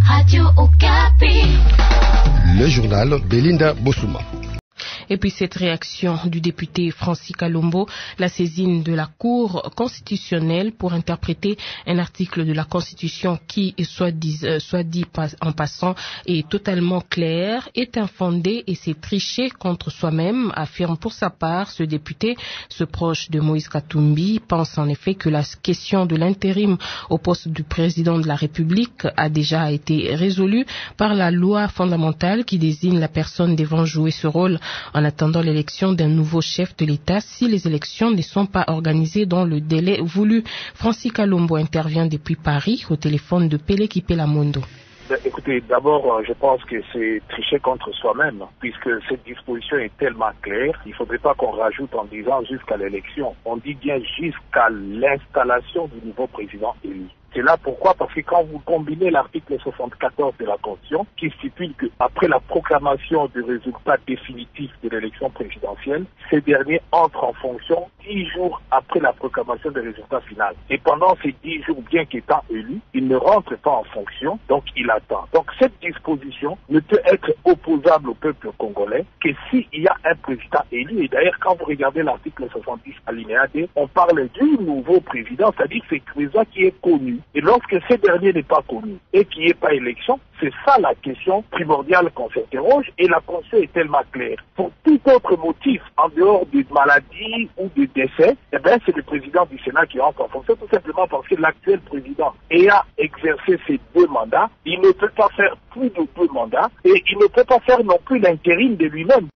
Radio Okapi. Le journal Belinda Bossouma. Et puis cette réaction du député Francis Kalombo, la saisine de la Cour constitutionnelle pour interpréter un article de la Constitution qui, soit dit en passant, est totalement clair, est infondé et c'est tricher contre soi-même, affirme pour sa part ce député. Ce proche de Moïse Katumbi pense en effet que la question de l'intérim au poste du président de la République a déjà été résolue par la loi fondamentale qui désigne la personne devant jouer ce rôle en attendant l'élection d'un nouveau chef de l'État si les élections ne sont pas organisées dans le délai voulu. Francis Kalombo intervient depuis Paris au téléphone de Pélé Kipelamondo. Écoutez, d'abord, je pense que c'est tricher contre soi-même, puisque cette disposition est tellement claire, il ne faudrait pas qu'on rajoute en disant jusqu'à l'élection. On dit bien jusqu'à l'installation du nouveau président élu. C'est là pourquoi, parce que quand vous combinez l'article 74 de la Constitution, qui stipule qu'après la proclamation du résultat définitif de l'élection présidentielle, ces derniers entrent en fonction 10 jours après la proclamation du résultat final. Et pendant ces 10 jours, bien qu'étant élu, il ne rentre pas en fonction, donc il attend. Donc cette disposition ne peut être opposable au peuple congolais que s'il y a un président élu. Et d'ailleurs, quand vous regardez l'article 70 alinéa D, on parle du nouveau président, c'est-à-dire que c'est le président qui est connu. Et lorsque ce dernier n'est pas connu et qu'il n'y ait pas élection, c'est ça la question primordiale qu'on s'interroge et la Constitution est tellement claire. Pour tout autre motif, en dehors de maladie ou de décès, eh bien c'est le président du Sénat qui entre en fonction, tout simplement parce que l'actuel président ayant exercé ses 2 mandats, il ne peut pas faire plus de 2 mandats et il ne peut pas faire non plus l'intérim de lui-même.